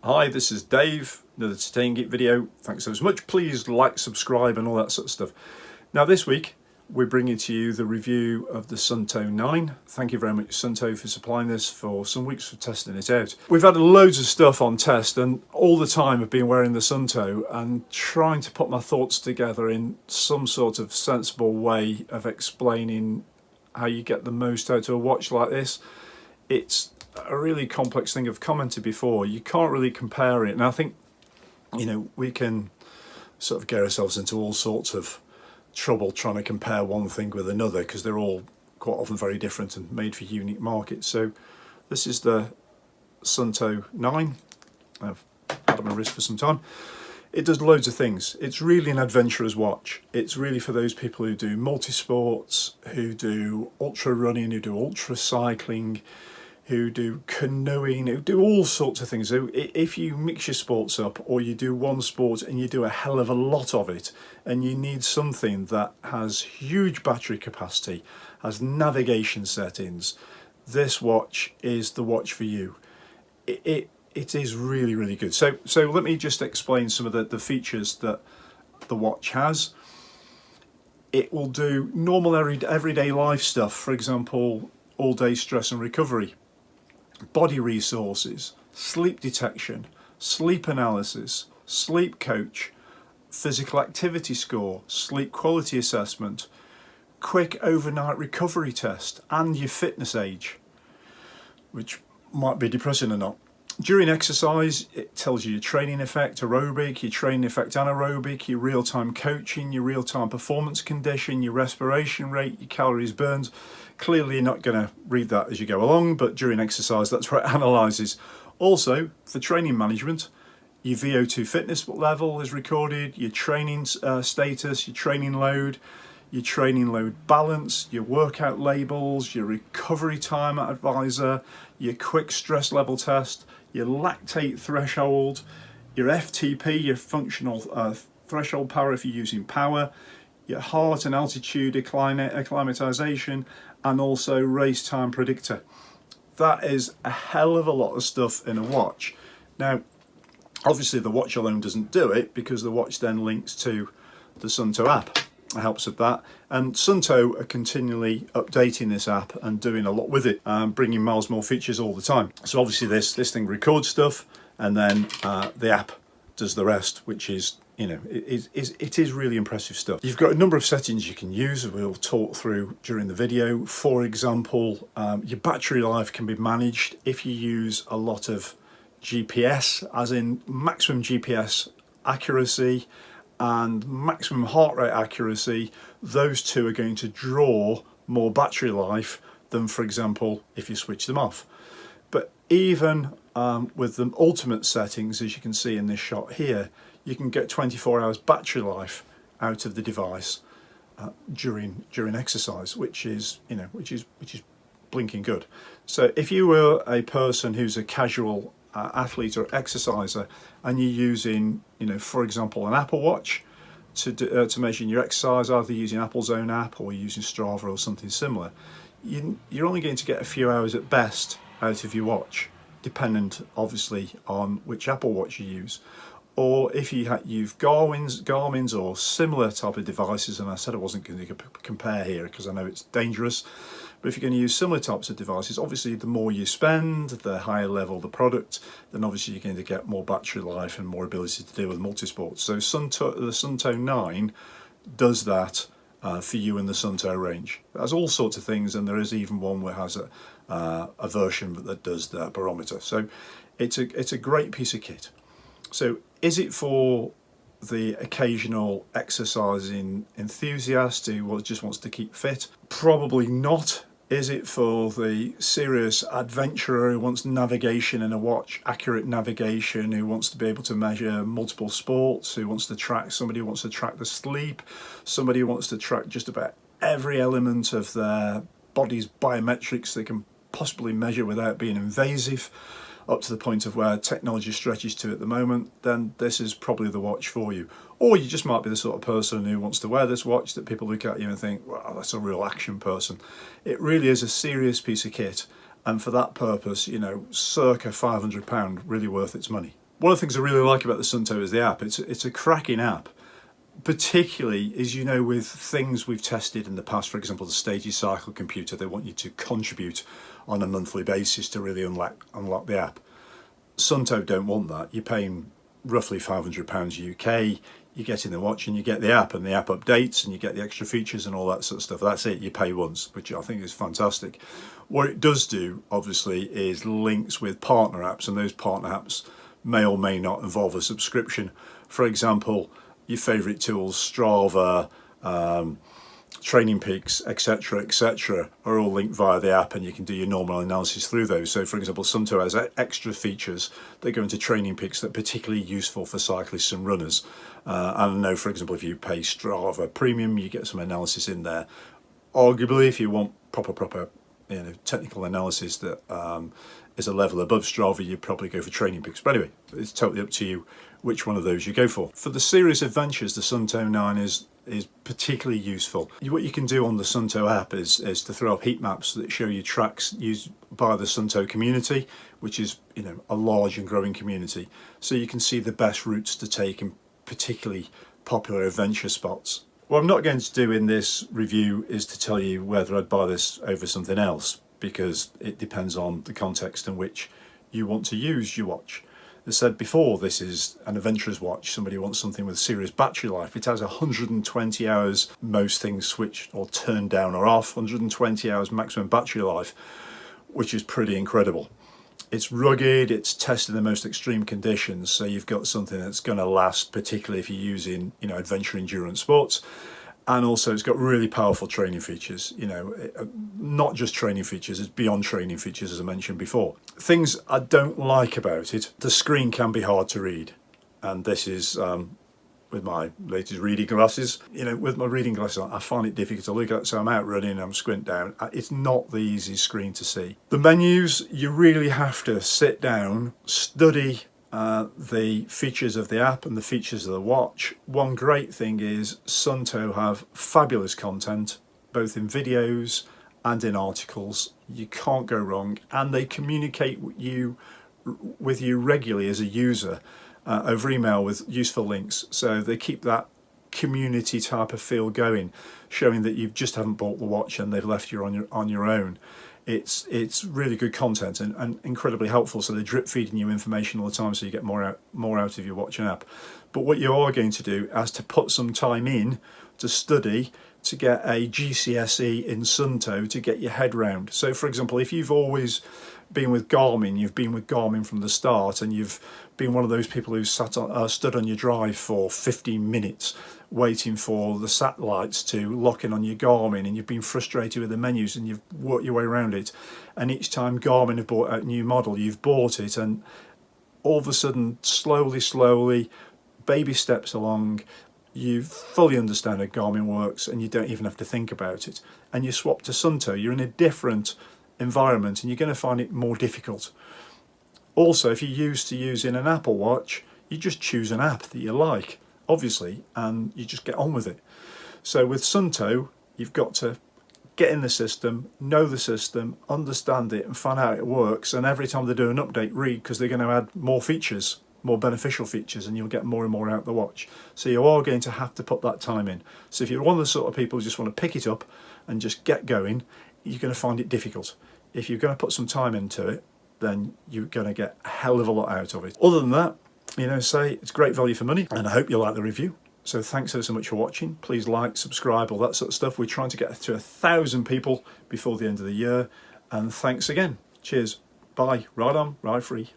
Hi, this is Dave, another Staying Geek video. Thanks so much. Please like, subscribe and all that sort of stuff. Now this week we're bringing to you the review of the Suunto 9. Thank you very much Suunto for supplying this for some weeks for testing it out. We've had loads of stuff on test and all the time I've been wearing the Suunto and trying to put my thoughts together in some sort of sensible way of explaining how you get the most out of a watch like this. It's a really complex thing. I've commented before, you can't really compare it, and I think we can sort of get ourselves into all sorts of trouble trying to compare one thing with another because they're all quite often very different and made for unique markets. So this is the Suunto 9. I've had it on my wrist for some time. It does loads of things. It's really an adventurer's watch. It's really for those people who do multi-sports, who do ultra running, who do ultra cycling, who do canoeing, who do all sorts of things. So if you mix your sports up or you do one sport and you do a hell of a lot of it and you need something that has huge battery capacity, has navigation settings, this watch is the watch for you. It is really, really good. So let me just explain some of the features that the watch has. It will do normal everyday life stuff, for example, all day stress and recovery, body resources, sleep detection, sleep analysis, sleep coach, physical activity score, sleep quality assessment, quick overnight recovery test, and your fitness age, which might be depressing or not. During exercise, it tells you your training effect, aerobic, your training effect anaerobic, your real-time coaching, your real-time performance condition, your respiration rate, your calories burned. Clearly you're not going to read that as you go along, but during exercise that's what it analyses. Also, for training management, your VO2 fitness level is recorded, your training status, your training load balance, your workout labels, your recovery time advisor, your quick stress level test, your lactate threshold, your FTP, your functional threshold power if you're using power, your heart and altitude acclimatization, and also race time predictor. That is a hell of a lot of stuff in a watch. Now, obviously the watch alone doesn't do it because the watch then links to the Suunto app. It helps with that, and Suunto are continually updating this app and doing a lot with it, bringing miles more features all the time. So obviously this thing records stuff, and then the app does the rest, which is it is really impressive stuff. You've got a number of settings you can use we'll talk through during the video. For example, your battery life can be managed if you use a lot of GPS, as in maximum GPS accuracy and maximum heart rate accuracy. Those two are going to draw more battery life than, for example, if you switch them off. But even with the ultimate settings, as you can see in this shot here, you can get 24 hours battery life out of the device during exercise, which is blinking good. So if you were a person who's a casual athlete or exerciser and you're using, for example, an Apple Watch to measure your exercise, either using Apple's own app or using Strava or something similar, you're only going to get a few hours at best out of your watch, dependent obviously on which Apple Watch you use. Or if you've Garmin's or similar type of devices, and I said I wasn't going to compare here because I know it's dangerous, but if you're going to use similar types of devices, obviously the more you spend, the higher level the product, then obviously you're going to get more battery life and more ability to deal with multisports. So the Suunto 9 does that for you in the Suunto range. It has all sorts of things, and there is even one that has a version that does the barometer. So it's a great piece of kit. So is it for the occasional exercising enthusiast who just wants to keep fit? Probably not. Is it for the serious adventurer who wants navigation in a watch, accurate navigation, who wants to be able to measure multiple sports, who wants to track, somebody who wants to track the sleep, somebody who wants to track just about every element of their body's biometrics they can possibly measure without being invasive, up to the point of where technology stretches to at the moment, then this is probably the watch for you. Or you just might be the sort of person who wants to wear this watch that people look at you and think, wow, that's a real action person. It really is a serious piece of kit, and for that purpose, circa £500, really worth its money. One of the things I really like about the Suunto is the app. It's a cracking app, particularly, as you know, with things we've tested in the past. For example, the Stages Cycle computer, they want you to contribute on a monthly basis to really unlock the app. Suunto don't want that. You're paying roughly £500 UK, you get in the watch and you get the app, and the app updates and you get the extra features and all that sort of stuff. That's it, you pay once, which I think is fantastic. What it does do, obviously, is links with partner apps, and those partner apps may or may not involve a subscription. For example, your favourite tools, Strava, Training Peaks, etc., are all linked via the app, and you can do your normal analysis through those. So, for example, Suunto has extra features that go into Training Peaks that are particularly useful for cyclists and runners. And I know, for example, if you pay Strava Premium, you get some analysis in there. Arguably, if you want proper technical analysis that is a level above Strava, you'd probably go for Training Peaks. But anyway, it's totally up to you which one of those you go for. For the serious adventures, the Suunto 9 is particularly useful. What you can do on the Suunto app is to throw up heat maps that show you tracks used by the Suunto community, which is a large and growing community. So you can see the best routes to take in particularly popular adventure spots. What I'm not going to do in this review is to tell you whether I'd buy this over something else, because it depends on the context in which you want to use your watch. As I said before, this is an adventurer's watch. Somebody wants something with serious battery life. It has 120 hours, most things switched or turned down or off, 120 hours maximum battery life, which is pretty incredible. It's rugged, it's tested in the most extreme conditions, so you've got something that's going to last, particularly if you're using adventure endurance sports. And also it's got really powerful training features, not just training features, it's beyond training features, as I mentioned before. Things I don't like about it, the screen can be hard to read. And this is with my latest reading glasses. With my reading glasses on, I find it difficult to look at, so I'm out running and I'm squint down. It's not the easiest screen to see. The menus, you really have to sit down, study the features of the app and the features of the watch. One great thing is Suunto have fabulous content, both in videos and in articles. You can't go wrong, and they communicate with you regularly as a user over email with useful links. So they keep that community type of feel going, showing that you just haven't bought the watch and they've left you on your own. It's really good content and incredibly helpful. So they're drip feeding you information all the time, so you get more out of your watch and app. But what you are going to do is to put some time in to study, to get a GCSE in Suunto, to get your head round. So for example, if you've always been with Garmin, you've been with Garmin from the start, and you've been one of those people who stood on your drive for 15 minutes waiting for the satellites to lock in on your Garmin, and you've been frustrated with the menus and you've worked your way around it, and each time Garmin have brought out a new model, you've bought it, and all of a sudden, slowly, baby steps along, you fully understand how Garmin works and you don't even have to think about it, and you swap to Suunto, you're in a different environment and you're going to find it more difficult. Also, if you're used to using an Apple Watch, you just choose an app that you like, obviously, and you just get on with it. So with Suunto, you've got to get in the system, know the system, understand it and find out how it works, and every time they do an update, read, because they're going to add more features, more beneficial features, and you'll get more and more out of the watch. So you are going to have to put that time in. So if you're one of the sort of people who just want to pick it up and just get going, you're going to find it difficult. If you're going to put some time into it, then you're going to get a hell of a lot out of it. Other than that, say it's great value for money, and I hope you like the review. So thanks so much for watching. Please like, subscribe, all that sort of stuff. We're trying to get to 1,000 people before the end of the year. And thanks again. Cheers. Bye. Ride on, ride free.